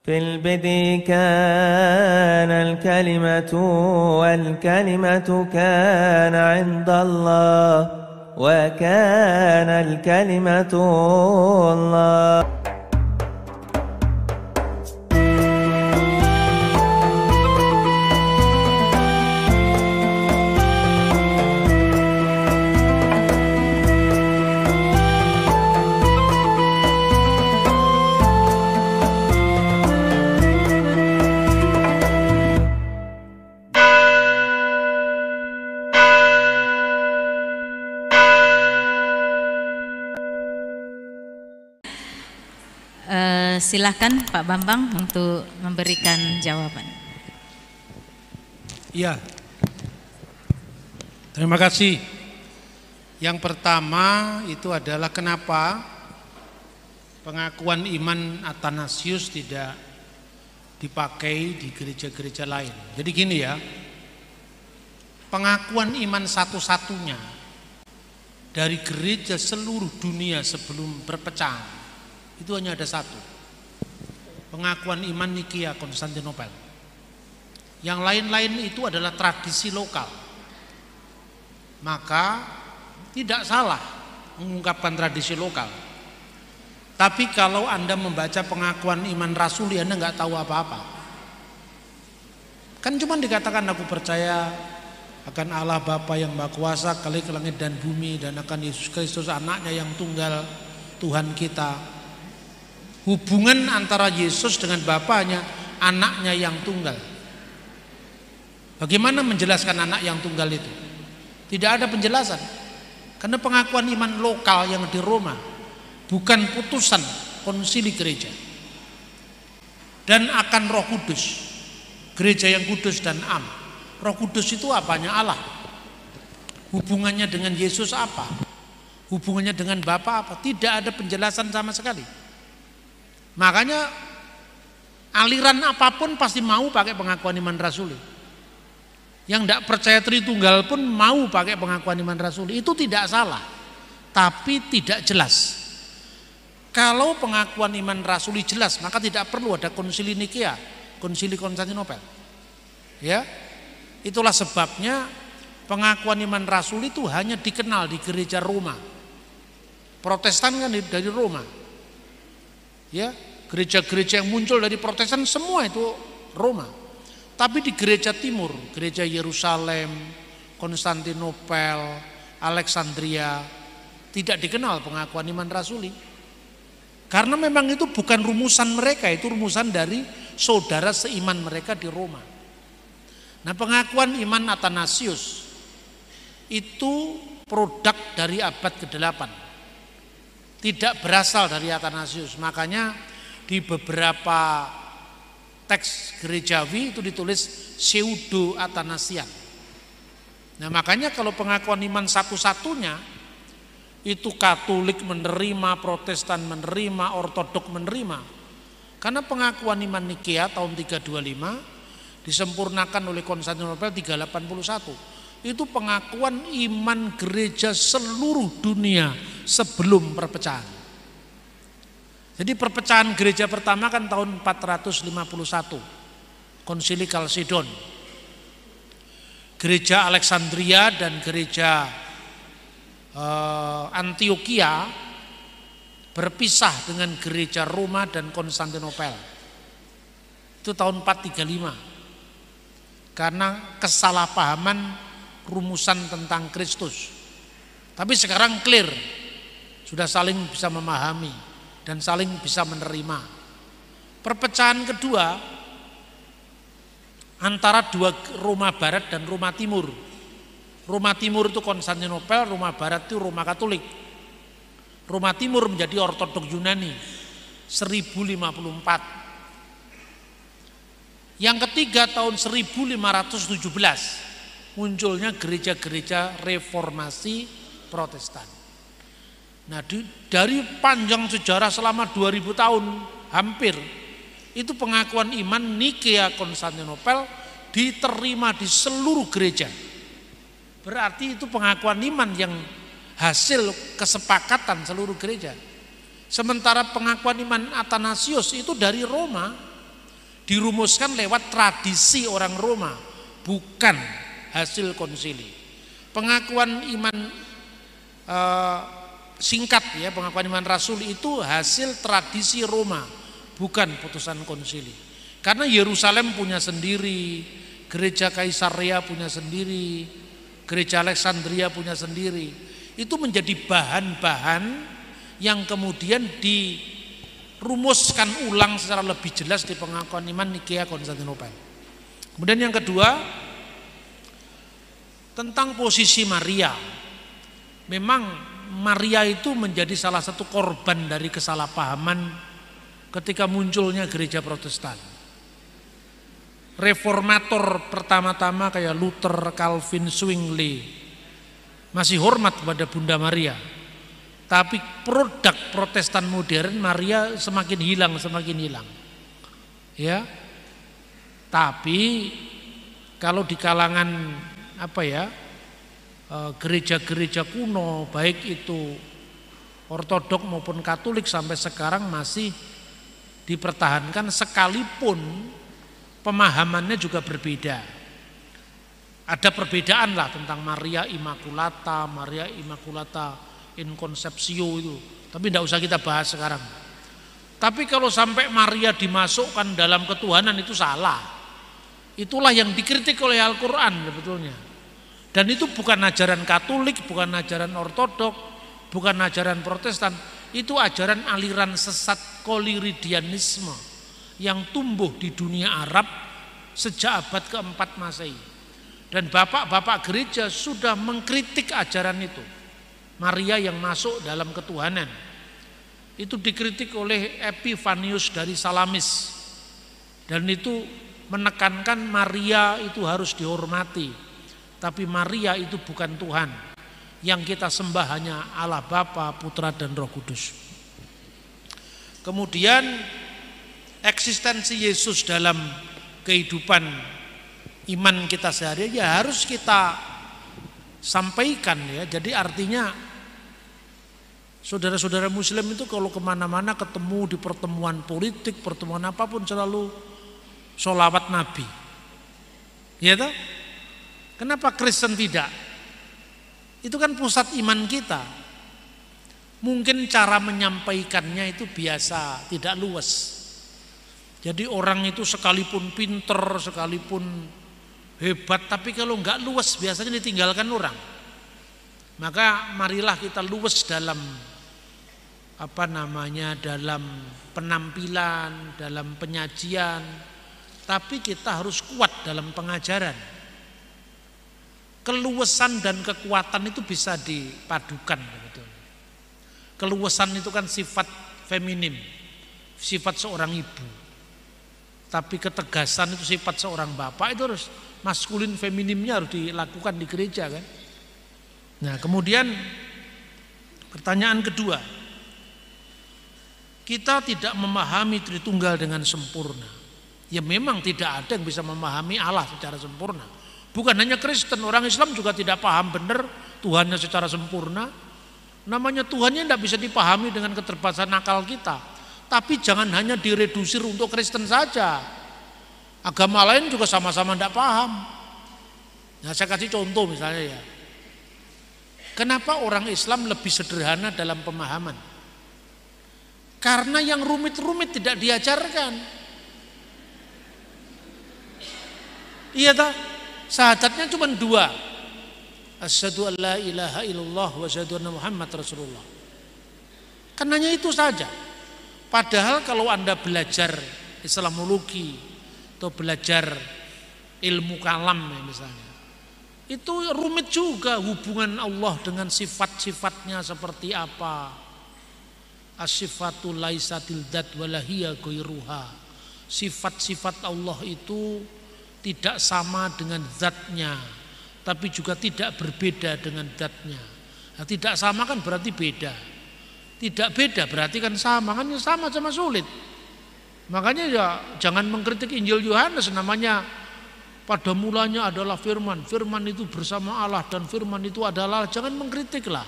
في البدء كان الكلمة والكلمة كان عند الله وكان الكلمة الله. Silakan Pak Bambang untuk memberikan jawaban. Iya, terima kasih. Yang pertama itu adalah kenapa pengakuan iman Athanasius tidak dipakai di gereja-gereja lain. Jadi gini ya, pengakuan iman satu-satunya dari gereja seluruh dunia sebelum perpecahan itu hanya ada satu, pengakuan iman Nikeia Konstantinopel. Yang lain-lain itu adalah tradisi lokal. Maka tidak salah mengungkapkan tradisi lokal. Tapi kalau Anda membaca pengakuan iman rasuli, Anda nggak tahu apa-apa. Kan cuma dikatakan aku percaya akan Allah Bapa yang Maha Kuasa, kali ke langit dan bumi, dan akan Yesus Kristus anaknya yang tunggal, Tuhan kita. Hubungan antara Yesus dengan Bapaknya, anaknya yang tunggal. Bagaimana menjelaskan anak yang tunggal itu? Tidak ada penjelasan. Karena pengakuan iman lokal yang di Roma, bukan putusan konsili gereja. Dan akan Roh Kudus, gereja yang kudus dan am. Roh Kudus itu apanya? Allah. Hubungannya dengan Yesus apa? Hubungannya dengan Bapa apa? Tidak ada penjelasan sama sekali. Makanya aliran apapun pasti mau pakai pengakuan iman rasuli. Yang tidak percaya Tritunggal pun mau pakai pengakuan iman rasuli. Itu tidak salah, tapi tidak jelas. Kalau pengakuan iman rasuli jelas, maka tidak perlu ada konsili Nikeia, konsili Konstantinopel. Ya, itulah sebabnya pengakuan iman rasuli itu hanya dikenal di gereja Roma. Protestan kan dari Roma. Ya, gereja-gereja yang muncul dari Protestan semua itu Roma. Tapi di gereja timur, gereja Yerusalem, Konstantinopel, Alexandria, tidak dikenal pengakuan iman rasuli. Karena memang itu bukan rumusan mereka, itu rumusan dari saudara seiman mereka di Roma. Nah, pengakuan iman Athanasius itu produk dari abad ke-8. Tidak berasal dari Athanasius. Makanya di beberapa teks gerejawi itu ditulis pseudo Athanasian. Nah, makanya kalau pengakuan iman satu-satunya itu Katolik menerima, Protestan menerima, Ortodok menerima. Karena pengakuan iman Nikeia tahun 325 disempurnakan oleh Konstantinopel 381. Itu pengakuan iman gereja seluruh dunia sebelum perpecahan. Jadi perpecahan gereja pertama kan tahun 451, Konsili Kalsedon. Gereja Alexandria dan gereja Antioquia berpisah dengan gereja Roma dan Konstantinopel. Itu tahun 435. Karena kesalahpahaman rumusan tentang Kristus. Tapi sekarang clear, sudah saling bisa memahami dan saling bisa menerima. Perpecahan kedua antara dua Roma Barat dan Roma Timur. Roma Timur itu Konstantinopel, Roma Barat itu Roma Katolik. Roma Timur menjadi Ortodok Yunani 1054. Yang ketiga tahun 1517 munculnya gereja-gereja reformasi Protestan. Nah, dari panjang sejarah selama 2000 tahun hampir, itu pengakuan iman Nikeia Konstantinopel diterima di seluruh gereja. Berarti itu pengakuan iman yang hasil kesepakatan seluruh gereja. Sementara pengakuan iman Athanasius itu dari Roma, dirumuskan lewat tradisi orang Roma, bukan hasil konsili. Pengakuan iman singkat ya, pengakuan iman Rasul itu hasil tradisi Roma, bukan putusan konsili. Karena Yerusalem punya sendiri, gereja Kaisaria punya sendiri, gereja Alexandria punya sendiri. Itu menjadi bahan-bahan yang kemudian dirumuskan ulang secara lebih jelas di pengakuan iman Nikea Konstantinopel. Kemudian yang kedua, tentang posisi Maria. Memang Maria itu menjadi salah satu korban dari kesalahpahaman ketika munculnya gereja Protestan. Reformator pertama-tama kayak Luther, Calvin, Zwingli masih hormat kepada Bunda Maria. Tapi produk Protestan modern, Maria semakin hilang. Ya. Tapi kalau di kalangan gereja-gereja kuno, baik itu Ortodok maupun Katolik sampai sekarang masih dipertahankan, sekalipun pemahamannya juga berbeda. Ada perbedaan lah tentang Maria Immaculata, Maria Immaculata in Conceptio itu, tapi tidak usah kita bahas sekarang. Tapi kalau sampai Maria dimasukkan dalam ketuhanan itu salah. Itulah yang dikritik oleh Al-Quran sebetulnya. Dan itu bukan ajaran Katolik, bukan ajaran Ortodok, bukan ajaran Protestan. Itu ajaran aliran sesat Koliridianisme yang tumbuh di dunia Arab sejak abad ke-4 Masehi. Dan bapak-bapak gereja sudah mengkritik ajaran itu. Maria yang masuk dalam ketuhanan. Itu dikritik oleh Epifanius dari Salamis. Dan itu menekankan Maria itu harus dihormati. Tapi Maria itu bukan Tuhan. Yang kita sembah hanya Allah Bapa, Putra dan Roh Kudus. Kemudian eksistensi Yesus dalam kehidupan iman kita sehari ya harus kita sampaikan ya. Jadi artinya saudara-saudara Muslim itu kalau kemana-mana ketemu di pertemuan politik, pertemuan apapun selalu sholawat Nabi. Ya toh? Kenapa Kristen tidak? Itu kan pusat iman kita. Mungkin cara menyampaikannya itu biasa, tidak luas. Jadi orang itu sekalipun pinter, sekalipun hebat, tapi kalau enggak luas biasanya ditinggalkan orang. Maka marilah kita luas dalam dalam penampilan, dalam penyajian, tapi kita harus kuat dalam pengajaran. Keluasan dan kekuatan itu bisa dipadukan. Keluasan itu kan sifat feminim, sifat seorang ibu. Tapi ketegasan itu sifat seorang bapak, itu harus maskulin feminimnya harus dilakukan di gereja kan. Nah kemudian pertanyaan kedua, kita tidak memahami Tritunggal dengan sempurna. Ya memang tidak ada yang bisa memahami Allah secara sempurna. Bukan hanya Kristen, orang Islam juga tidak paham benar Tuhannya secara sempurna. Namanya Tuhannya tidak bisa dipahami dengan keterbatasan akal kita. Tapi jangan hanya diredusir untuk Kristen saja. Agama lain juga sama-sama tidak paham. Nah saya kasih contoh misalnya ya. Kenapa orang Islam lebih sederhana dalam pemahaman? Karena yang rumit-rumit tidak diajarkan. Iya tak? Syahadatnya cuma 2. Asyhadu an la ilaha illallah wa asyhadu anna Muhammad Rasulullah. Kan hanya itu saja. Padahal kalau Anda belajar Islamologi atau belajar ilmu kalam ya misalnya, itu rumit juga hubungan Allah dengan sifat-sifatnya seperti apa. As-sifatul laisatil dzat walahiyya ghairuha. Sifat-sifat Allah itu tidak sama dengan zatnya, tapi juga tidak berbeda dengan zatnya. Nah, tidak sama kan berarti beda. Tidak beda berarti kan sama, kan sama-sama sulit. Makanya ya jangan mengkritik Injil Yohanes, namanya pada mulanya adalah firman, firman itu bersama Allah dan firman itu adalah, jangan mengkritiklah.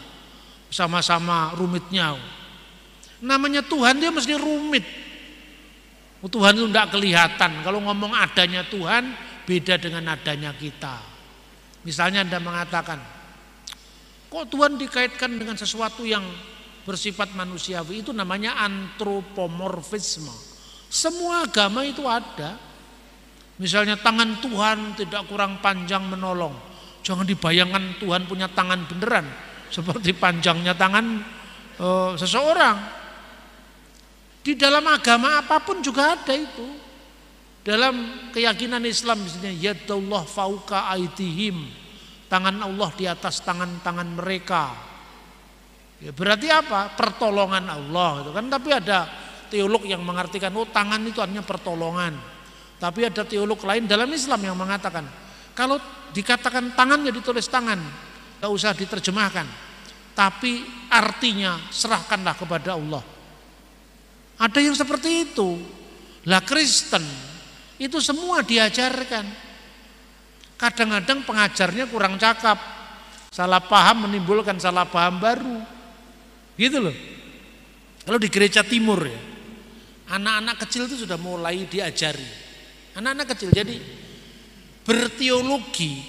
Sama-sama rumitnya. Namanya Tuhan dia mesti rumit. Tuhan itu tidak kelihatan. Kalau ngomong adanya Tuhan beda dengan adanya kita. Misalnya Anda mengatakan, kok Tuhan dikaitkan dengan sesuatu yang bersifat manusiawi? Itu namanya antropomorfisme. Semua agama itu ada. Misalnya tangan Tuhan tidak kurang panjang menolong. Jangan dibayangkan Tuhan punya tangan beneran seperti panjangnya tangan seseorang. Di dalam agama apapun juga ada itu. Dalam keyakinan Islam misalnya yadullah fauqa aidihim, tangan Allah di atas tangan-tangan mereka. Ya, berarti apa? Pertolongan Allah itu kan. Tapi ada teolog yang mengartikan tangan itu hanya pertolongan. Tapi ada teolog lain dalam Islam yang mengatakan kalau dikatakan tangan ya ditulis tangan, gak usah diterjemahkan. Tapi artinya serahkanlah kepada Allah. Ada yang seperti itu. Lah Kristen itu semua diajarkan. Kadang-kadang pengajarnya kurang cakap. Salah paham menimbulkan salah paham baru. Gitu loh. Kalau di gereja timur ya, anak-anak kecil itu sudah mulai diajari. Anak-anak kecil jadi berteologi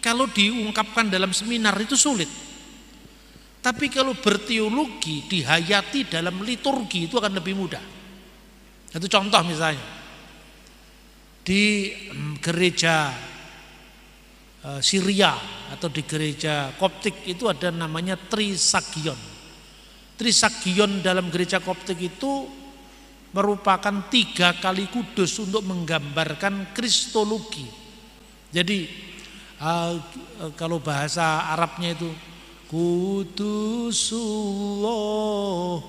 kalau diungkapkan dalam seminar itu sulit. Tapi kalau berteologi dihayati dalam liturgi itu akan lebih mudah. Satu contoh misalnya di gereja Syria atau di gereja Koptik itu ada namanya Trisagion. Trisagion dalam gereja Koptik itu merupakan 3 kali kudus untuk menggambarkan kristologi. Jadi kalau bahasa Arabnya itu Kudusullah,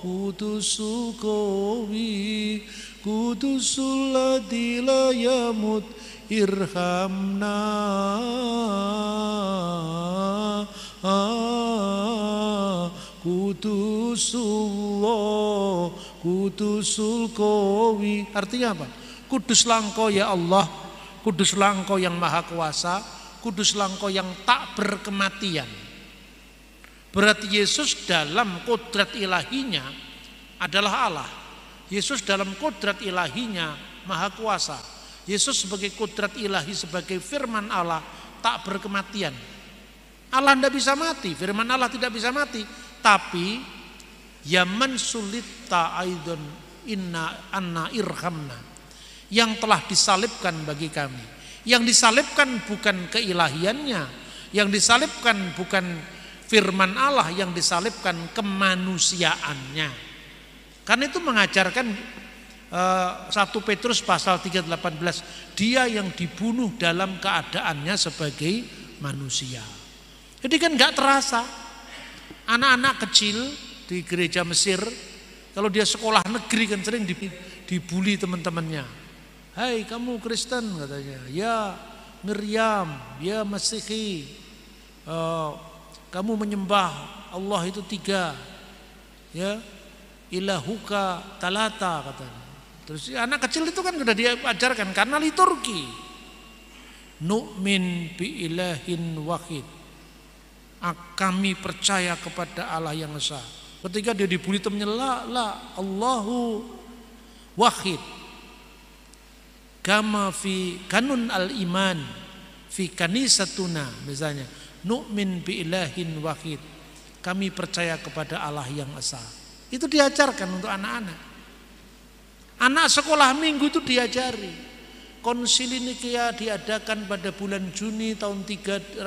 Kudusul Qawi, Kudusul ladzi la yamut, irhamna, Kudusullah, Kudusul Qawi. Artinya apa? Kuduslah Engkau ya Allah, kuduslah Engkau yang maha kuasa, kuduslah Engkau yang tak berkematian. Berarti Yesus dalam kodrat ilahinya adalah Allah. Yesus dalam kodrat ilahinya maha kuasa. Yesus sebagai kodrat ilahi, sebagai firman Allah tak berkematian. Allah tidak bisa mati, firman Allah tidak bisa mati. Tapi yaman sulita aidon inna anna irhamna, yang telah disalibkan bagi kami. Yang disalibkan bukan keilahiannya, yang disalibkan bukan firman Allah, yang disalibkan kemanusiaannya. Karena itu mengajarkan 1 Petrus pasal 3:18, dia yang dibunuh dalam keadaannya sebagai manusia. Jadi kan gak terasa. Anak-anak kecil di gereja Mesir, kalau dia sekolah negeri kan sering dibully teman-temannya. Hai kamu Kristen katanya, ya Miriam, ya Masihi, kamu menyembah Allah itu 3, ya ilahuka talata katanya. Terus anak kecil itu kan sudah diajarkan karena liturgi. Nu'min bi ilahin wahid, kami percaya kepada Allah yang esa. Ketika dia dibully temannya, la Allahu wahid, kama fi kanun al iman fi kanisatuna misalnya, nu'min bi ilahin wahid, kami percaya kepada Allah yang esa. Itu diajarkan untuk anak-anak. Anak sekolah minggu itu diajari. Konsili Nikea diadakan pada bulan Juni tahun 325.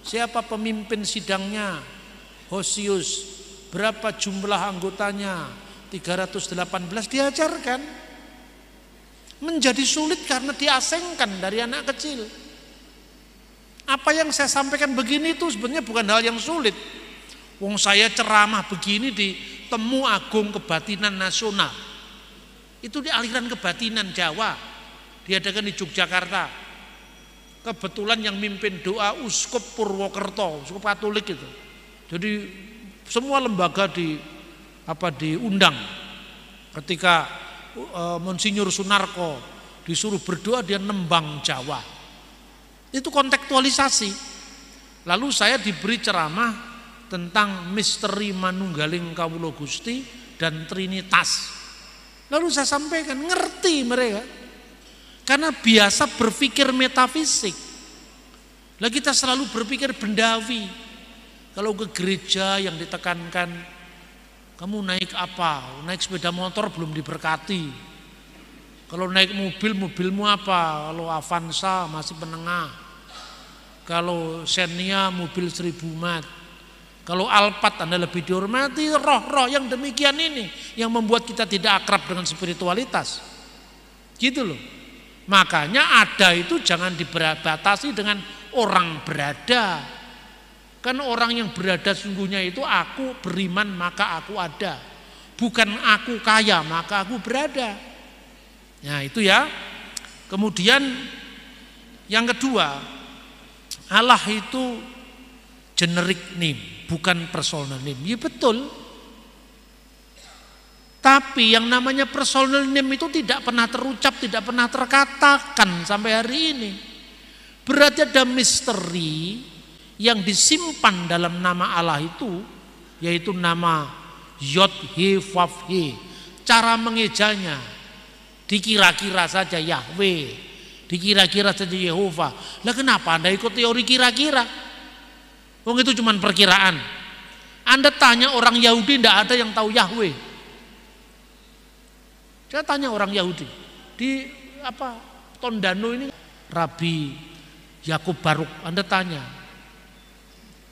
Siapa pemimpin sidangnya? Hosius. Berapa jumlah anggotanya? 318. Diajarkan. Menjadi sulit karena diasingkan dari anak kecil. Apa yang saya sampaikan begini itu sebenarnya bukan hal yang sulit. Wong saya ceramah begini di Temu Agung Kebatinan Nasional. Itu di aliran kebatinan Jawa. Diadakan di Yogyakarta. Kebetulan yang mimpin doa Uskup Purwokerto, Uskup Katolik itu. Jadi semua lembaga diundang. Ketika Monsinyur Sunarko disuruh berdoa, dia nembang Jawa. Itu kontekstualisasi. Lalu saya diberi ceramah tentang misteri manunggaling Kawula Gusti dan Trinitas. Lalu saya sampaikan, ngerti mereka. Karena biasa berpikir metafisik. Lah kita selalu berpikir bendawi. Kalau ke gereja yang ditekankan, kamu naik apa? Naik sepeda motor belum diberkati. Kalau naik mobil, mobilmu apa? Kalau Avanza masih menengah. Kalau Xenia mobil 1000 mat. Kalau Alphard Anda lebih dihormati. Roh-roh yang demikian ini yang membuat kita tidak akrab dengan spiritualitas. Gitu loh. Makanya ada itu jangan dibatasi dengan orang berada. Kan orang yang berada sungguhnya itu aku beriman maka aku ada. Bukan aku kaya maka aku berada. Nah itu ya. Kemudian yang kedua, Allah itu generic name, bukan personal name. Ya betul. Tapi yang namanya personal name itu tidak pernah terucap, tidak pernah terkatakan sampai hari ini. Berarti ada misteri yang disimpan dalam nama Allah itu, yaitu nama Yod He Vav He. Cara mengejanya dikira-kira saja Yahweh, dikira-kira saja Yehova. Lah kenapa Anda ikut teori kira-kira? Wong itu cuma perkiraan. Anda tanya orang Yahudi, tidak ada yang tahu Yahweh. Saya tanya orang Yahudi di Tondano ini, Rabi Yakub Baruk, Anda tanya,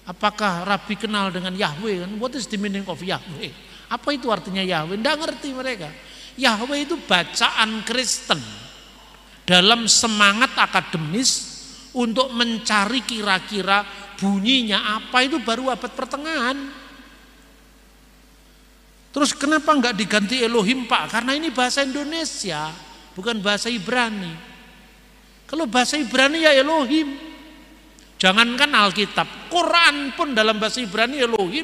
apakah Rabi kenal dengan Yahweh? What is the meaning of Yahweh? Apa itu artinya Yahweh? Tidak ngerti mereka. Yahweh itu bacaan Kristen dalam semangat akademis untuk mencari kira-kira bunyinya apa, itu baru abad pertengahan. Terus kenapa enggak diganti Elohim Pak? Karena ini bahasa Indonesia, bukan bahasa Ibrani. Kalau bahasa Ibrani ya Elohim. Jangankan Alkitab, Quran pun dalam bahasa Ibrani Elohim.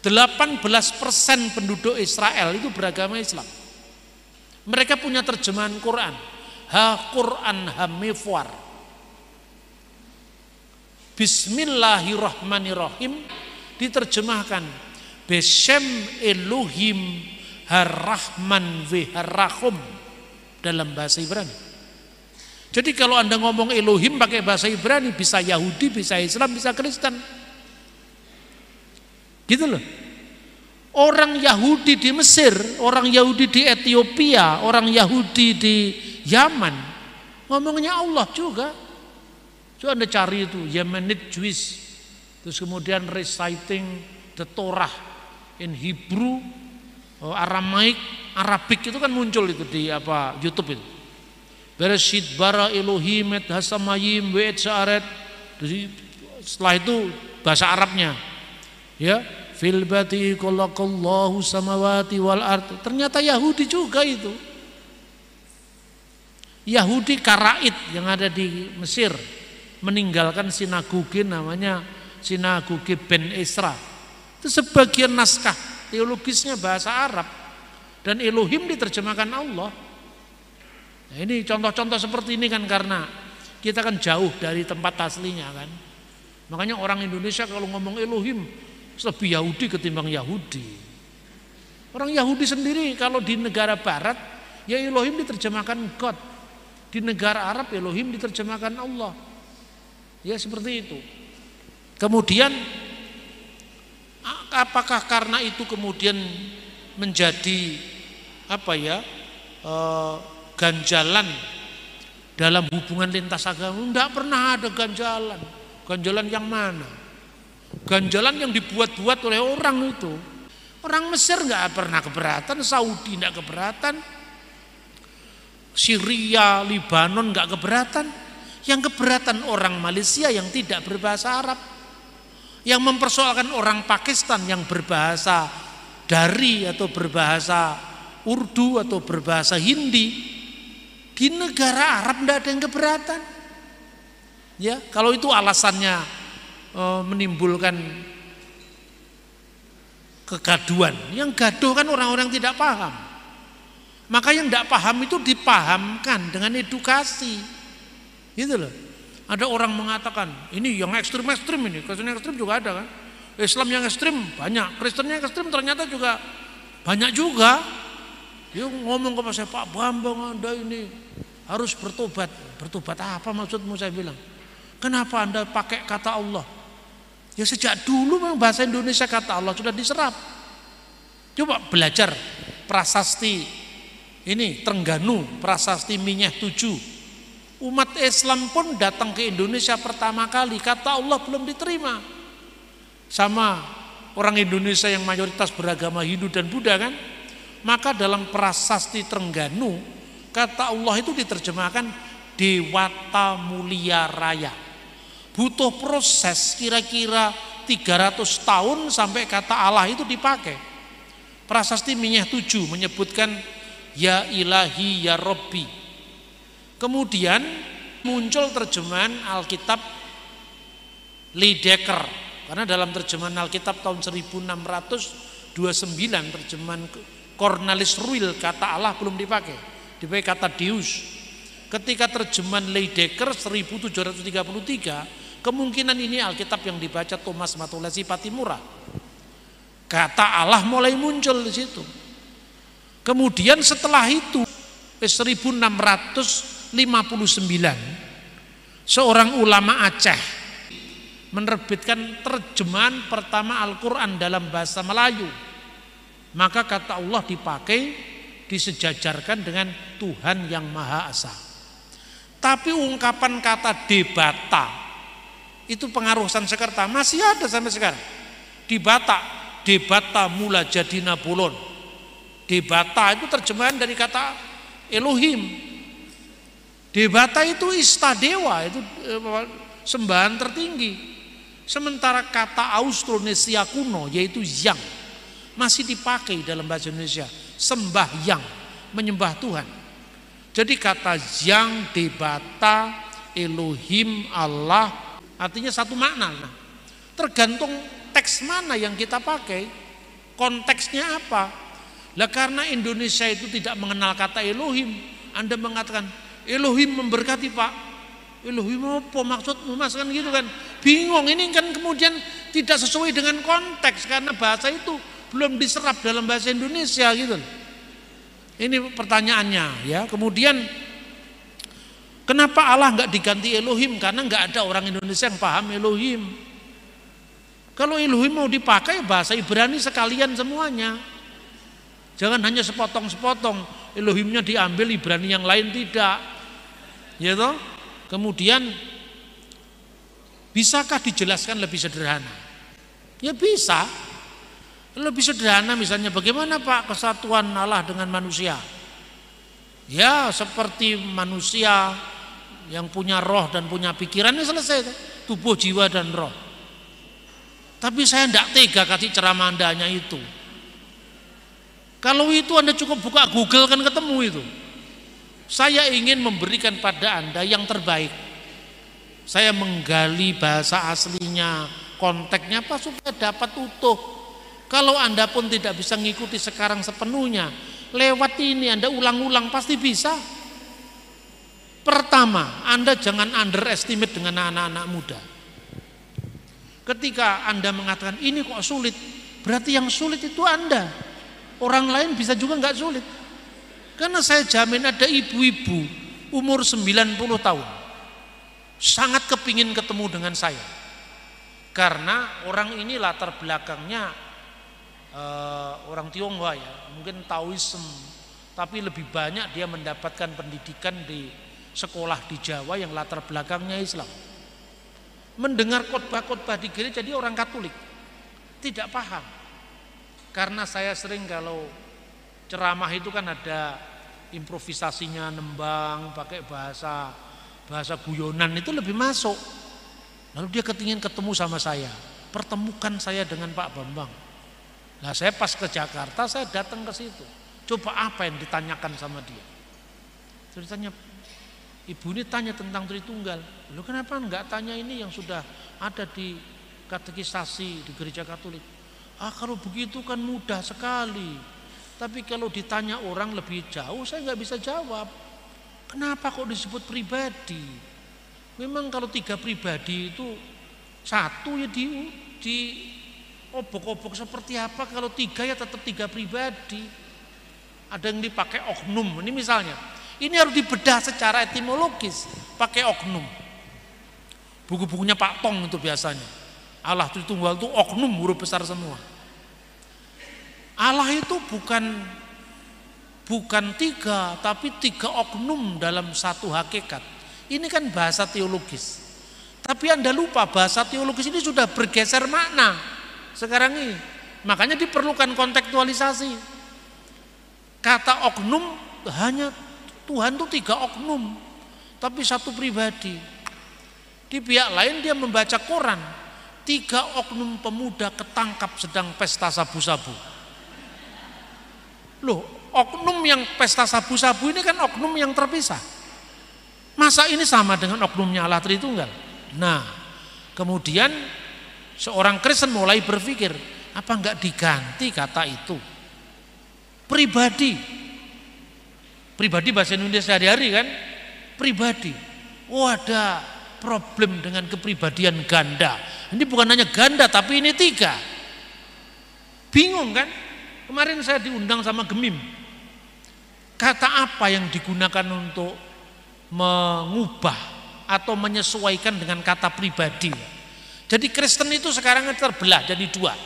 18% penduduk Israel itu beragama Islam. Mereka punya terjemahan Quran. Ha-Quran Hamifwar. Bismillahirrahmanirrahim diterjemahkan Beshem Elohim Har-Rahman Veharahum dalam bahasa Ibrani. Jadi kalau Anda ngomong Elohim pakai bahasa Ibrani, bisa Yahudi, bisa Islam, bisa Kristen. Gitu loh. Orang Yahudi di Mesir, orang Yahudi di Ethiopia, orang Yahudi di Yaman, ngomongnya Allah juga. Coba Anda cari itu Yemenite Jewish, terus kemudian reciting the Torah in Hebrew, Aramaik, Arabik itu kan muncul itu di YouTube itu. Bereshit bara Elohim et hasamayim ve'et sa'aret. Setelah itu bahasa Arabnya, ya, fil bati khalaqallahu samawati wal ard. Ternyata Yahudi juga itu. Yahudi Karaid yang ada di Mesir meninggalkan sinagoge namanya sinagoge Ben Ezra. Itu sebagian naskah teologisnya bahasa Arab, dan Elohim diterjemahkan Allah. Nah, ini contoh-contoh seperti ini kan karena kita kan jauh dari tempat aslinya kan. Makanya orang Indonesia kalau ngomong Elohim lebih Yahudi ketimbang Yahudi. Orang Yahudi sendiri kalau di negara barat ya Elohim diterjemahkan God. Di negara Arab Elohim diterjemahkan Allah. Ya seperti itu. Kemudian apakah karena itu kemudian menjadi ganjalan dalam hubungan lintas agama? Tidak pernah ada ganjalan. Ganjalan yang mana? Ganjalan yang dibuat-buat oleh orang itu. Orang Mesir nggak pernah keberatan, Saudi nggak keberatan, Syria, Libanon nggak keberatan. Yang keberatan orang Malaysia yang tidak berbahasa Arab. Yang mempersoalkan orang Pakistan yang berbahasa Dari atau berbahasa Urdu atau berbahasa Hindi. Di negara Arab tidak ada yang keberatan. Ya, kalau itu alasannya menimbulkan kegaduhan. Yang gaduh kan orang-orang tidak paham. Maka yang tidak paham itu dipahamkan dengan edukasi. Gitu loh. Ada orang mengatakan, ini yang ekstrim-ekstrim ini, Kristen ekstrim juga ada kan. Islam yang ekstrim banyak, Kristen yang ekstrim ternyata juga banyak juga. Dia ngomong kepada saya, Pak Bambang, Anda ini harus bertobat. Bertobat apa maksudmu, saya bilang. Kenapa Anda pakai kata Allah? Ya sejak dulu memang bahasa Indonesia kata Allah sudah diserap. Coba belajar prasasti ini Trengganu, prasasti Minyah 7. Umat Islam pun datang ke Indonesia pertama kali, kata Allah belum diterima. Sama orang Indonesia yang mayoritas beragama Hindu dan Buddha kan. Maka dalam prasasti Trengganu, kata Allah itu diterjemahkan Dewata Mulia Raya. Butuh proses kira-kira 300 tahun sampai kata Allah itu dipakai. Prasasti Minyah 7 menyebutkan Ya Ilahi Ya Robbi. Kemudian muncul terjemahan Alkitab Lydekker, karena dalam terjemahan Alkitab tahun 1629 terjemahan Cornelis Ruil kata Allah belum dipakai, dipakai kata Deus. Ketika terjemahan Lydekker 1733, kemungkinan ini Alkitab yang dibaca Thomas Matulasi Patimura. Kata Allah mulai muncul di situ. Kemudian setelah itu 1659 seorang ulama Aceh menerbitkan terjemahan pertama Al-Quran dalam bahasa Melayu. Maka kata Allah dipakai, disejajarkan dengan Tuhan yang Maha Esa. Tapi ungkapan kata debata itu pengaruh Sanskerta masih ada sampai sekarang. Debata mula jadina bolon. Debata itu terjemahan dari kata Elohim. Debata itu istadewa, itu sembahan tertinggi. Sementara kata Austronesia kuno yaitu yang masih dipakai dalam bahasa Indonesia, sembahyang, menyembah Tuhan. Jadi kata yang, debata, Elohim, Allah artinya satu makna. Nah, tergantung teks mana yang kita pakai, konteksnya apa. Lah karena Indonesia itu tidak mengenal kata Elohim, Anda mengatakan Elohim memberkati Pak. Elohim apa maksudmu Mas, kan gitu kan. Bingung, ini kan kemudian tidak sesuai dengan konteks karena bahasa itu belum diserap dalam bahasa Indonesia gitu. Ini pertanyaannya ya. Kemudian kenapa Allah nggak diganti Elohim? Karena nggak ada orang Indonesia yang paham Elohim. Kalau Elohim mau dipakai bahasa Ibrani sekalian semuanya. Jangan hanya sepotong-sepotong. Elohimnya diambil, Ibrani yang lain tidak. Ya toh? Kemudian bisakah dijelaskan lebih sederhana? Ya bisa. Lebih sederhana misalnya bagaimana Pak kesatuan Allah dengan manusia? Ya seperti manusia yang punya roh dan punya pikiran, ini selesai. Tubuh, jiwa dan roh. Tapi saya tidak tega kasih ceramah Anda hanya itu. Kalau itu Anda cukup buka Google kan ketemu itu. Saya ingin memberikan pada Anda yang terbaik. Saya menggali bahasa aslinya, konteksnya apa supaya dapat utuh. Kalau Anda pun tidak bisa mengikuti sekarang sepenuhnya, lewat ini Anda ulang-ulang pasti bisa. Pertama, Anda jangan underestimate dengan anak-anak muda. Ketika Anda mengatakan ini kok sulit, berarti yang sulit itu Anda. Orang lain bisa juga nggak sulit. Karena saya jamin ada ibu-ibu umur 90 tahun sangat kepingin ketemu dengan saya. Karena orang ini latar belakangnya orang Tionghoa ya, mungkin Taoism, tapi lebih banyak dia mendapatkan pendidikan di sekolah di Jawa yang latar belakangnya Islam. Mendengar khotbah-khotbah di gereja dia orang Katolik, tidak paham. Karena saya sering kalau ceramah itu kan ada improvisasinya, nembang, pakai bahasa guyonan, itu lebih masuk. Lalu dia ketingin ketemu sama saya, pertemukan saya dengan Pak Bambang. Nah saya pas ke Jakarta saya datang ke situ. Coba apa yang ditanyakan sama dia? Ceritanya ibu ini tanya tentang Tritunggal. Loh kenapa enggak tanya ini yang sudah ada di katekisasi di gereja Katolik? Kalau begitu kan mudah sekali. Tapi kalau ditanya orang lebih jauh saya nggak bisa jawab. Kenapa kok disebut pribadi? Memang kalau 3 pribadi itu satu ya di obok-obok seperti apa, kalau 3 ya tetap 3 pribadi. ada yang dipakai oknum. Ini misalnya, ini harus dibedah secara etimologis, pakai oknum. Buku-bukunya Pak Tong itu biasanya. Allah Tritunggal itu oknum, huruf besar semua. Allah itu bukan tiga, tapi tiga oknum dalam satu hakikat. Ini kan bahasa teologis. Tapi Anda lupa bahasa teologis ini sudah bergeser makna sekarang ini. Makanya diperlukan kontekstualisasi. Kata oknum, hanya Tuhan itu tiga oknum, tapi satu pribadi. Di pihak lain dia membaca Quran, tiga oknum pemuda ketangkap sedang pesta sabu-sabu. Loh, oknum yang pesta sabu-sabu ini kan oknum yang terpisah. Masa ini sama dengan oknumnya Allah Tritunggal? Nah, kemudian seorang Kristen mulai berpikir, apa enggak diganti kata itu? Pribadi. Pribadi bahasa Indonesia sehari-hari kan? Pribadi. Oh, ada problem dengan kepribadian ganda. Ini bukan hanya ganda, tapi ini tiga. Bingung kan? Kemarin saya diundang sama Gemim. Kata apa yang digunakan untuk mengubah atau menyesuaikan dengan kata pribadi? Jadi Kristen itu sekarang terbelah jadi dua.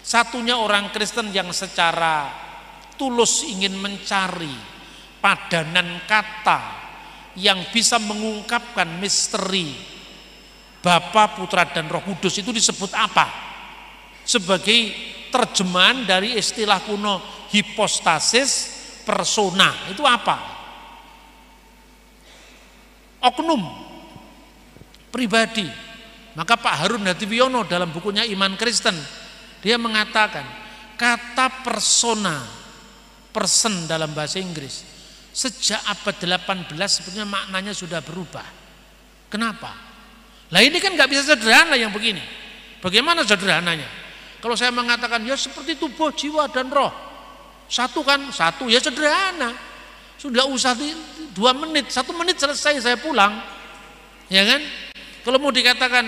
Satunya orang Kristen yang secara tulus ingin mencari padanan kata yang bisa mengungkapkan misteri Bapa, Putra, dan Roh Kudus. Itu disebut apa? Sebagai terjemahan dari istilah kuno hipostasis persona. Itu apa? Oknum, pribadi. Maka Pak Harun Hatiwiono dalam bukunya Iman Kristen, dia mengatakan kata persona, person dalam bahasa Inggris, sejak abad 18 sebetulnya maknanya sudah berubah. Kenapa? Lah ini kan gak bisa sederhana yang begini. Bagaimana sederhananya? Kalau saya mengatakan ya seperti tubuh, jiwa, dan roh, satu kan, satu ya sederhana. Sudah usah 2 menit, 1 menit selesai saya pulang. Ya kan? Kalau mau dikatakan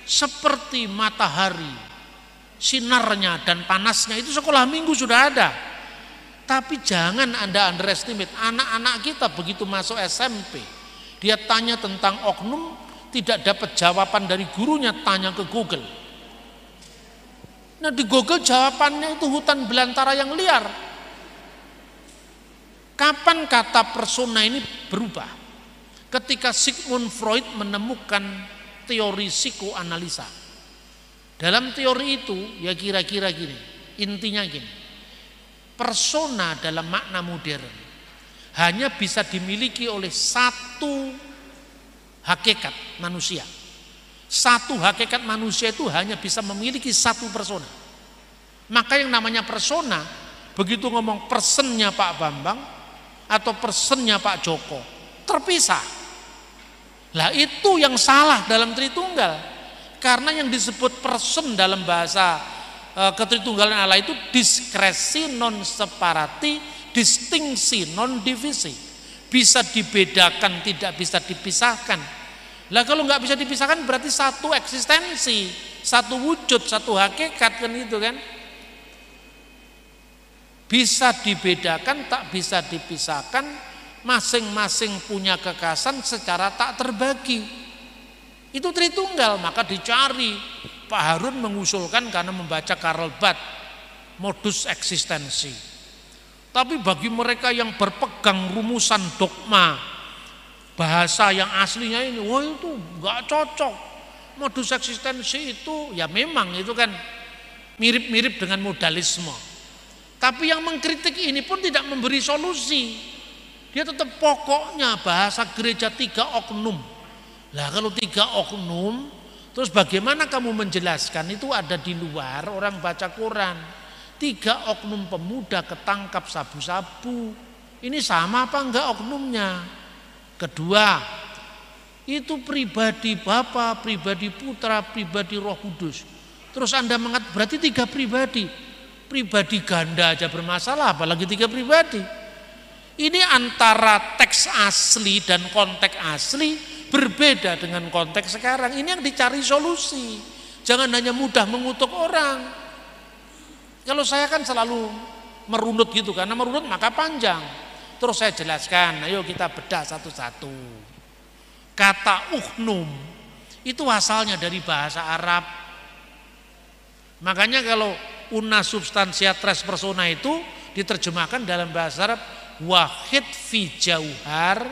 seperti matahari, sinarnya dan panasnya, itu sekolah minggu sudah ada. Tapi jangan Anda underestimate anak-anak kita begitu masuk SMP, dia tanya tentang oknum, tidak dapat jawaban dari gurunya, tanya ke Google. Nah, di Google jawabannya itu hutan belantara yang liar. Kapan kata persona ini berubah? Ketika Sigmund Freud menemukan teori psikoanalisa. Dalam teori itu ya kira-kira gini, intinya gini. Persona dalam makna modern hanya bisa dimiliki oleh satu hakikat manusia. Satu hakikat manusia itu hanya bisa memiliki satu persona. Maka yang namanya persona, begitu ngomong personnya Pak Bambang atau personnya Pak Joko, terpisah. Lah itu yang salah dalam Tritunggal. Karena yang disebut person dalam bahasa ketritunggalan Allah itu diskresi non separati, distingsi non divisi. Bisa dibedakan, tidak bisa dipisahkan. Lah kalau nggak bisa dipisahkan berarti satu eksistensi, satu wujud, satu hakikat kan itu kan. Bisa dibedakan, tak bisa dipisahkan, masing-masing punya kekasan secara tak terbagi. Itu Tritunggal, maka dicari. Pak Harun mengusulkan karena membaca Karl Barth, modus eksistensi. Tapi bagi mereka yang berpegang rumusan dogma, bahasa yang aslinya ini, wah itu nggak cocok. Modus eksistensi itu ya memang itu kan mirip-mirip dengan modalisme. Tapi yang mengkritik ini pun tidak memberi solusi. Dia tetap pokoknya bahasa gereja 3 oknum. Lah kalau 3 oknum, terus bagaimana kamu menjelaskan itu ada di luar orang baca Quran. 3 oknum pemuda ketangkap sabu-sabu. Ini sama apa enggak oknumnya? Kedua, itu pribadi Bapa, pribadi Putra, pribadi Roh Kudus. Terus Anda mengatakan berarti 3 pribadi. Pribadi ganda aja bermasalah, apalagi 3 pribadi. Ini antara teks asli dan konteks asli berbeda dengan konteks sekarang. Ini yang dicari solusi. Jangan hanya mudah mengutuk orang. Kalau saya kan selalu merunut gitu, karena merunut maka panjang. Terus saya jelaskan, ayo kita bedah satu-satu. Kata uknum itu asalnya dari bahasa Arab. Makanya kalau una substantia tres persona itu diterjemahkan dalam bahasa Arab wahid fi jauhar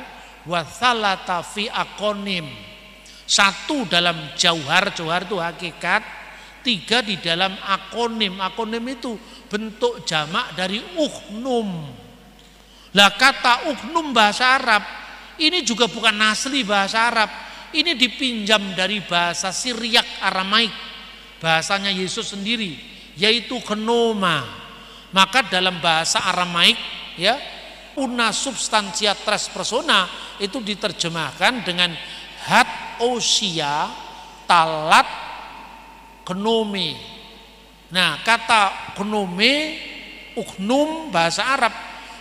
wa thalatha fi akonim. Satu dalam jauhar, jauhar itu hakikat, tiga di dalam akonim. Akonim itu bentuk jamak dari uknum. Lah kata uknum bahasa Arab ini juga bukan asli bahasa Arab. Ini dipinjam dari bahasa Siriak Aramaik, bahasanya Yesus sendiri, yaitu genoma. Maka dalam bahasa Aramaik ya, una substantia tres persona itu diterjemahkan dengan hat osia talat genome. Nah, kata genome, uknum bahasa Arab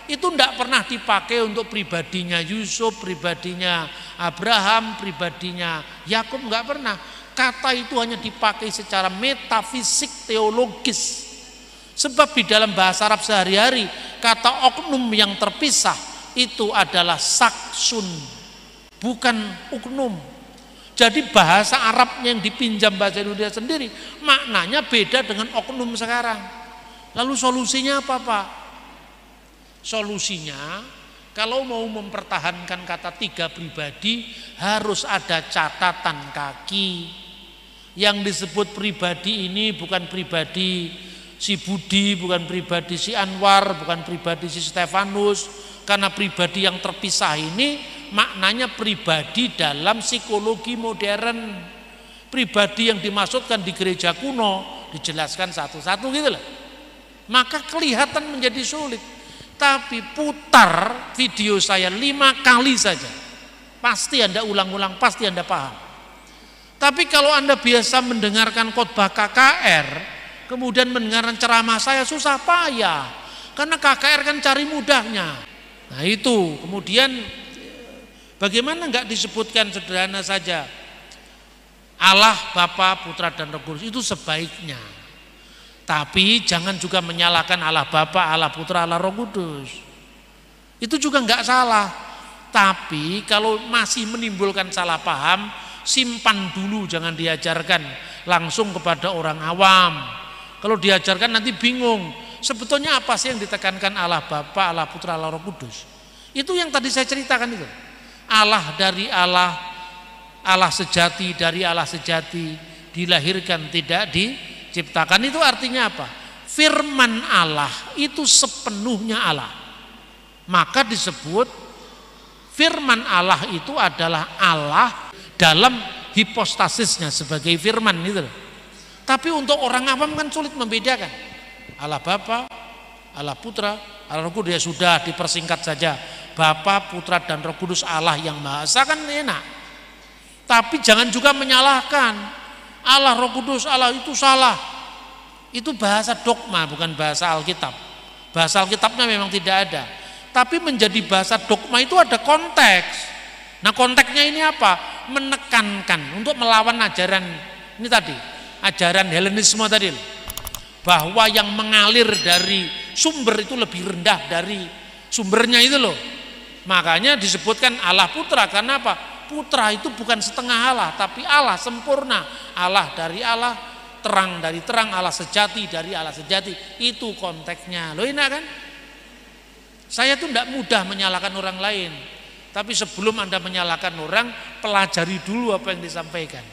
itu tidak pernah dipakai untuk pribadinya Yusuf, pribadinya Abraham, pribadinya Yakub, nggak pernah. Kata itu hanya dipakai secara metafisik teologis. Sebab di dalam bahasa Arab sehari-hari kata oknum yang terpisah itu adalah saksun, bukan uknum. Jadi bahasa Arab yang dipinjam bahasa Indonesia sendiri maknanya beda dengan oknum sekarang. Lalu solusinya apa, Pak? Solusinya kalau mau mempertahankan kata tiga pribadi harus ada catatan kaki. Yang disebut pribadi ini bukan pribadi si Budi, bukan pribadi si Anwar, bukan pribadi si Stefanus. Karena pribadi yang terpisah ini maknanya pribadi dalam psikologi modern. Pribadi yang dimaksudkan di gereja kuno dijelaskan satu-satu gitu loh. Maka kelihatan menjadi sulit. Tapi putar video saya 5 kali saja, pasti Anda ulang-ulang, pasti Anda paham. Tapi kalau Anda biasa mendengarkan khotbah KKR, kemudian mendengarkan ceramah saya susah payah, karena KKR kan cari mudahnya. Nah itu, kemudian bagaimana enggak disebutkan sederhana saja Allah, Bapa, Putra dan Roh Kudus, itu sebaiknya. Tapi jangan juga menyalahkan Allah Bapa, Allah Putra, Allah Roh Kudus. Itu juga enggak salah. Tapi kalau masih menimbulkan salah paham, simpan dulu, jangan diajarkan langsung kepada orang awam. Kalau diajarkan nanti bingung. Sebetulnya apa sih yang ditekankan Allah Bapa, Allah Putra, Allah Roh Kudus? Itu yang tadi saya ceritakan itu. Allah dari Allah, Allah sejati dari Allah sejati, dilahirkan tidak diciptakan. Itu artinya apa? Firman Allah itu sepenuhnya Allah. Maka disebut firman Allah itu adalah Allah dalam hipostasisnya sebagai firman itu. Tapi untuk orang awam kan sulit membedakan. Allah Bapa, Allah Putra, Allah Roh Kudus, ya sudah dipersingkat saja. Bapa, Putra dan Roh Kudus Allah yang Maha Esa, kan enak. Tapi jangan juga menyalahkan. Allah, Roh Kudus, Allah itu salah. Itu bahasa dogma, bukan bahasa Alkitab. Bahasa Alkitabnya memang tidak ada. Tapi menjadi bahasa dogma itu ada konteks. Nah konteksnya ini apa? Menekankan untuk melawan ajaran ini tadi, ajaran Helenisme tadi, bahwa yang mengalir dari sumber itu lebih rendah dari sumbernya itu loh. Makanya disebutkan Allah Putra, karena apa? Putra itu bukan setengah Allah, tapi Allah sempurna. Allah dari Allah, terang dari terang, Allah sejati dari Allah sejati. Itu konteksnya. Loh enak kan? Saya tuh tidak mudah menyalahkan orang lain. Tapi sebelum Anda menyalahkan orang, pelajari dulu apa yang disampaikan.